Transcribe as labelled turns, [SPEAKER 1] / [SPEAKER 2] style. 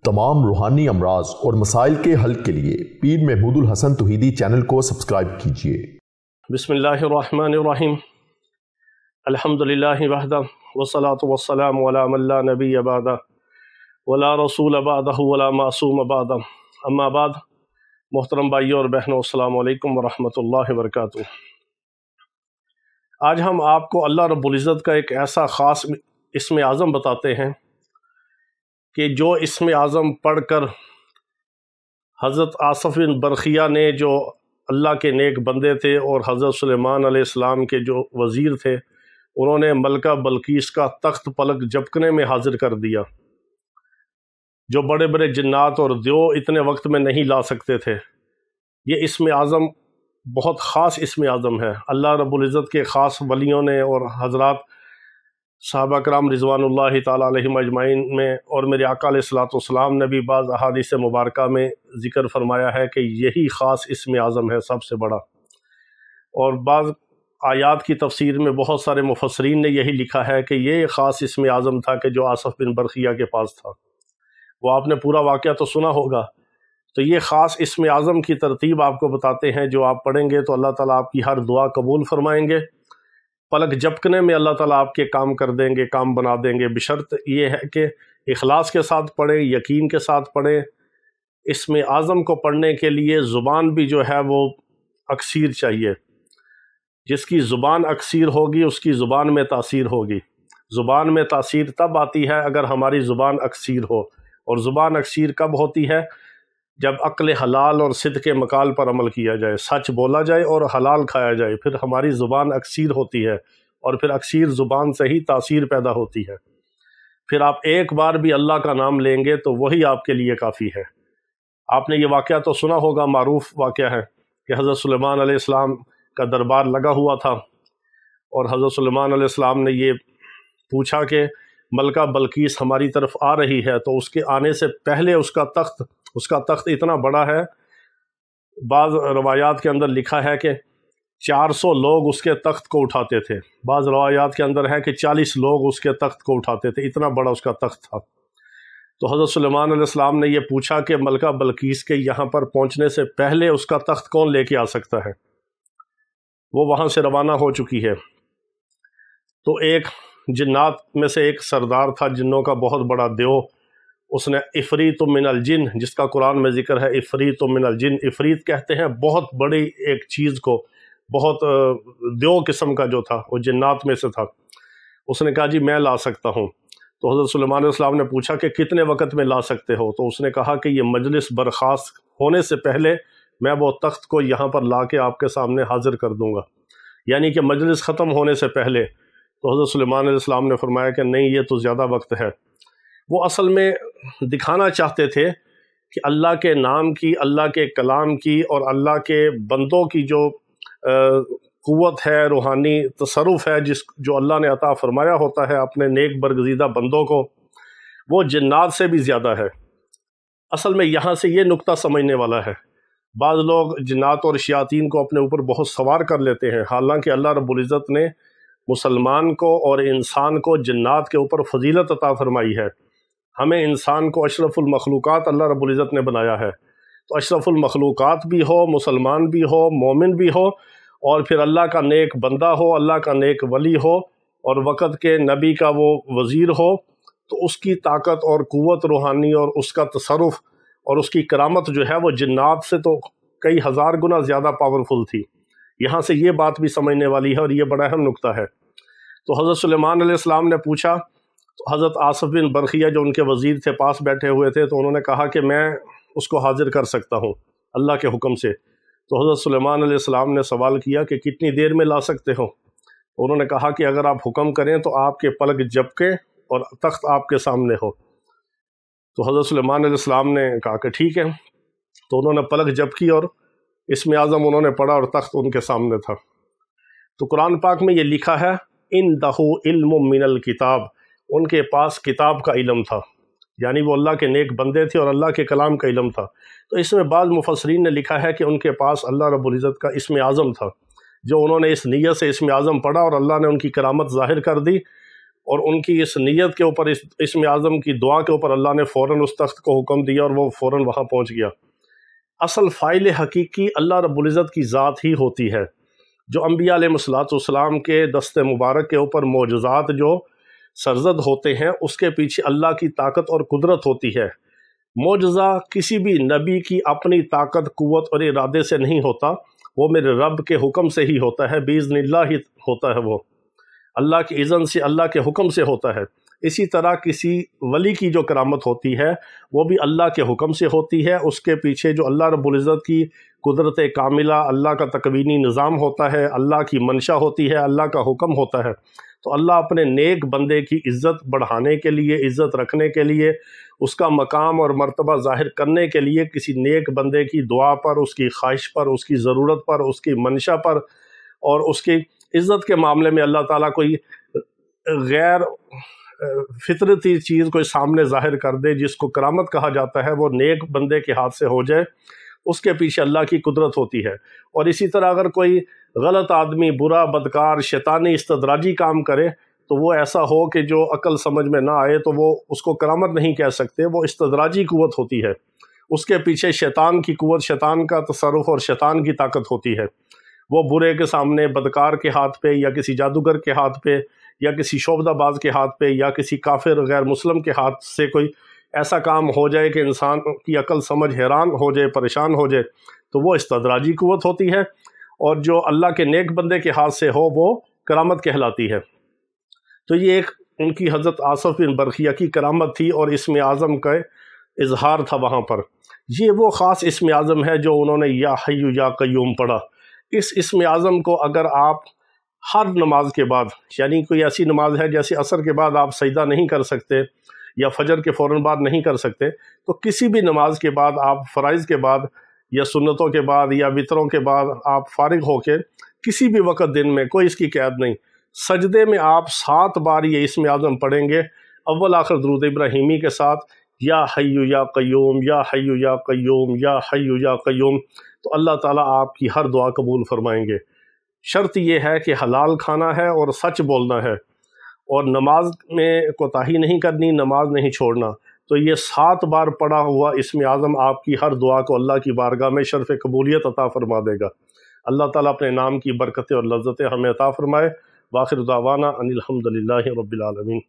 [SPEAKER 1] तमाम रूहानी अमराज और मसाइल के हल के लिए पीर महमूद उल हसन तौहीदी चैनल को सब्सक्राइब कीजिए।
[SPEAKER 2] बिस्मिल्लाहिर्रहमानिर्रहीम। अल्हम्दुलिल्लाहि वहदा वस्सलातु वस्सलामु अला मन ला नबिय्य बअदा वला रसूल बअदहु वला मासूम बअदा। अम्मा बाद, मोहतरम भाइयों और बहनों, अस्सलामु अलैकुम वरहमतुल्लाहि वबरकातुहू। आज हम आपको अल्लाह रब्बुल इज़्ज़त का एक ऐसा ख़ास इस्म आज़म बताते हैं कि जो इस्म आज़म पढ़कर हज़रत आसिफ़ बिन बरखिया ने, जो अल्लाह के नेक बंदे थे और हज़रत सुलेमान अलैहिस्सलाम के जो वज़ीर थे, उन्होंने मलका बल्कीस का तख्त पलक झपकने में हाजिर कर दिया। जो बड़े बड़े जिन्नात और द्यो इतने वक्त में नहीं ला सकते थे। ये इस्म आज़म बहुत ख़ास इस्म आज़म है। अल्लाह रब्बुल इज़्ज़त के ख़ास वलियों ने और हज़रात सहाबा कराम रिज़वानुल्लाहि ताला अलैहिम अजमाइन में और मेरे आका अलैहिस्सलातु वस्सलाम ने भी बाज़ अहादीस मुबारका में ज़िक्र फरमाया है कि यही ख़ास इस्म आज़म है, सबसे बड़ा। और बाज़ आयात की तफसीर में बहुत सारे मुफस्सरीन ने यही लिखा है कि ये ख़ास इस्म आज़म था कि जो आसिफ़ बिन बरखिया के पास था। वो आपने पूरा वाक़या तो सुना होगा। तो ये ख़ास इस्म आज़म की तरतीब आपको बताते हैं, जो आप पढ़ेंगे तो अल्लाह ताला आपकी हर दुआ कबूल फरमाएंगे। पलक झपकने में अल्लाह ताला आपके काम कर देंगे, काम बना देंगे। बशर्त ये है कि इखलास के साथ पढ़ें, यकीन के साथ पढ़ें। इस्म आज़म को पढ़ने के लिए ज़ुबान भी जो है वो अक्सीर चाहिए। जिसकी ज़ुबान अक्सीर होगी उसकी ज़ुबान में तासीर होगी। ज़ुबान में तासीर तब आती है अगर हमारी ज़ुबान अक्सीर हो। और ज़ुबान अक्सीर कब होती है? जब अक्ल हलाल और सिद्क़ मकाल पर अमल किया जाए, सच बोला जाए और हलाल खाया जाए, फिर हमारी ज़ुबान अक्सीर होती है। और फिर अक्सीर ज़ुबान से ही तासीर पैदा होती है। फिर आप एक बार भी अल्लाह का नाम लेंगे तो वही आपके लिए काफ़ी है। आपने ये वाक़या तो सुना होगा, मारूफ वाक़या है कि हज़रत सुलेमान अलैहिस्सलाम का दरबार लगा हुआ था और हज़रत सुलेमान अलैहिस्सलाम ने ये पूछा कि मलका बल्कीस हमारी तरफ आ रही है, तो उसके आने से पहले उसका तख्त इतना बड़ा है। बाज़ रवायात के अंदर लिखा है कि 400 लोग उसके तख्त को उठाते थे। बाज़ रवायात के अंदर है कि 40 लोग उसके तख्त को उठाते थे, इतना बड़ा उसका तख्त था। तो हज़रत सुलेमान अलैहिस्सलाम ने यह पूछा कि मलका बल्कीस के यहाँ पर पहुँचने से पहले उसका तख्त कौन लेके आ सकता है। वो वहाँ से रवाना हो चुकी है। तो एक जिन्नात में से एक सरदार था, जिन्नों का बहुत बड़ा देव, उसने इफ़रीत मिनल जिन, जिसका कुरान में ज़िक्र है, इफ़रीत मिनल जिन। इफ़रीत कहते हैं बहुत बड़ी एक चीज़ को, बहुत देव किस्म का जो था, वो जिन्नात में से था। उसने कहा जी मैं ला सकता हूँ। तो हज़रत सुलेमान अलैहिस्सलाम ने पूछा कि कितने वक़्त में ला सकते हो। तो उसने कहा कि ये मजलिस बर्खास्त होने से पहले मैं वो तख्त को यहाँ पर ला के आपके सामने हाजिर कर दूँगा, यानी कि मजलिस ख़त्म होने से पहले। तो हज़रत सुलेमान अलैहिस्सलाम ने फरमाया कि नहीं, ये तो ज़्यादा वक्त है। वो असल में दिखाना चाहते थे कि अल्लाह के नाम की, अल्लाह के कलाम की और अल्लाह के बंदों की जो क़ुव्वत है, रूहानी तसर्रुफ़ है, जो अल्लाह ने अता फ़रमाया होता है अपने नेक बरगज़ीदा बंदों को, वो जिन्नात से भी ज़्यादा है। असल में यहाँ से ये नुक्ता समझने वाला है। बाज़ लोग जिन्नात और शयातीन को अपने ऊपर बहुत सवार कर लेते हैं, हालांकि अल्लाह रब्बुल इज़्ज़त ने मुसलमान को और इंसान को जिन्नात के ऊपर फ़जीलत अता फ़रमाई है। हमें इंसान को अशरफुल मखलूक़ात अल्लाह रब्बुल इज़्ज़त ने बनाया है। तो अशरफुल मखलूक़ात भी हो, मुसलमान भी हो, मोमिन भी हो, और फिर अल्लाह का नेक बंदा हो, अल्लाह का नेक वली हो, और वक़्त के नबी का वो वज़ीर हो, तो उसकी ताकत और क़ुव्वत रूहानी और उसका तसर्रुफ़ और उसकी करामत जो है वो जिन्नात से तो कई हज़ार गुना ज़्यादा पावरफुल थी। यहाँ से ये बात भी समझने वाली है और ये बड़ा अहम नुक्ता है। तो हज़रत सुलेमान अलैहिस्सलाम ने पूछा, तो हज़रत आसिफ़ बिन बरखिया जो उनके वज़ीर थे पास बैठे हुए थे, तो उन्होंने कहा कि मैं उसको हाजिर कर सकता हूँ अल्लाह के हुक्म से। तो हज़रत सुलेमान अलैहिस्सलाम ने सवाल किया कि कितनी देर में ला सकते हो। तो उन्होंने कहा कि अगर आप हुक्म करें तो आपके पलक झपके और तख्त आपके सामने हो। तो हज़रत सुलेमान अलैहिस्सलाम ने कहा कि ठीक है। तो उन्होंने पलक झपकी और इस्म आज़म उन्होंने पढ़ा और तख्त उनके सामने था। तो कुरान पाक में ये लिखा है, इंदहु इल्मुम मिनल किताब, उनके पास किताब का इल्म था, यानी वो अल्लाह के नेक बंदे थे और अल्लाह के कलाम का इल्म था। तो इसमें बाज़ मुफस्सरीन ने लिखा है कि उनके पास अल्लाह रब्बुल इज़्ज़त का इस्म आज़म था, जो उन्होंने इस नीयत से इस्म आज़म पढ़ा और अल्लाह ने उनकी करामत ज़ाहिर कर दी اور ان کی اس نیت کے اوپر، اس اسم اعظم کی دعا کے اوپر اللہ نے فوراً اس تخت کو حکم دیا اور وہ فوراً وہاں پہنچ گیا۔ اصل فاعل حقیقی اللہ رب العزت کی ذات ہی ہوتی ہے۔ جو انبیاء علیہ السلام کے دست مبارک کے اوپر معجزات جو سرزد ہوتے ہیں، اس کے پیچھے اللہ کی طاقت اور قدرت ہوتی ہے۔ معجزہ کسی بھی نبی کی اپنی طاقت، قوت اور ارادے سے نہیں ہوتا، وہ میرے رب کے حکم سے ہی ہوتا ہے، باذن اللہ ہی ہوتا ہے، وہ اللہ کی اذن سے، اللہ کے حکم سے ہوتا ہے۔ اسی طرح کسی ولی کی جو کرامت ہوتی ہے وہ بھی اللہ کے حکم سے ہوتی ہے، اس کے پیچھے جو اللہ رب العزت کی قدرت کاملہ، اللہ کا تکوینی نظام ہوتا ہے، اللہ کی منشا ہوتی ہے، اللہ کا حکم ہوتا ہے۔ تو اللہ اپنے نیک بندے کی عزت بڑھانے کے لیے، عزت رکھنے کے لیے، اس کا مقام اور مرتبہ ظاہر کرنے کے لیے کسی نیک بندے کی دعا پر، اس کی خواہش پر، اس کی ضرورت پر، اس کی منشا پر اور اس کی عزت کے معاملے میں اللہ تعالیٰ کوئی غیر فطرتی چیز کوئی سامنے ظاہر کر دے، جس کو کرامت کہا جاتا ہے، وہ نیک بندے کے ہاتھ سے ہو جائے، اس کے پیچھے اللہ کی قدرت ہوتی ہے۔ اور اسی طرح اگر کوئی غلط آدمی، برا، بدکار، شیطانی، استدراجی کام کرے تو وہ ایسا ہو کہ جو عقل سمجھ میں نہ آئے تو وہ اس کو کرامت نہیں کہہ سکتے، وہ استدراجی قوت ہوتی ہے، اس کے پیچھے شیطان کی قوت، شیطان کا تصرف اور شیطان کی طاقت ہوتی ہے۔ وہ برے کے سامنے، بدکار کے ہاتھ پہ یا کسی جادوگر کے ہاتھ پہ یا کسی شعبدہ باز کے ہاتھ پہ یا کسی کافر غیر مسلم کے ہاتھ سے کوئی ایسا کام ہو جائے کہ انسان کی عقل سمجھ حیران ہو جائے، پریشان ہو جائے، تو وہ استدراجی قوت ہوتی ہے، اور جو اللہ کے نیک بندے کے ہاتھ سے ہو وہ کرامت کہلاتی ہے۔ تو یہ ایک ان کی حضرت آصف بن برخیہ کی کرامت تھی اور اسم اعظم کا اظہار تھا وہاں پر۔ یہ وہ خاص اسم اعظم ہے جو انہوں نے یا حی یا قیوم پڑھا۔ اس اسم اعظم کو اگر آپ ہر نماز کے بعد، یعنی کوئی ایسی نماز ہے جیسے عصر کے بعد آپ سجدہ نہیں کر سکتے یا فجر کے فوراً بعد نہیں کر سکتے، تو کسی بھی نماز کے بعد آپ، فرائض کے بعد یا سنتوں کے بعد یا وطروں کے بعد آپ فارغ ہو کے کسی بھی وقت دن میں، کوئی اس کی قید نہیں، سجدے میں آپ 7 بار یہ اسم اعظم پڑھیں گے، اول آخر درود ابراہیمی کے ساتھ، یا حی یا قیوم، یا حی یا قیوم، یا حی یا قیوم، تو اللہ تعالیٰ آپ کی ہر دعا قبول فرمائیں گے۔ شرط یہ ہے کہ حلال کھانا ہے اور سچ بولنا ہے، اور نماز میں کوتاہی نہیں کرنی، نماز نہیں چھوڑنا۔ تو یہ 7 بار پڑھا ہوا اسم اعظم آپ کی ہر دعا کو اللہ کی بارگاہ میں شرف قبولیت عطا فرما دے گا۔ اللہ تعالیٰ اپنے نام کی برکتیں اور لذتیں ہمیں عطا فرمائے۔ وآخر دعوانا ان الحمد للہ رب العالمین۔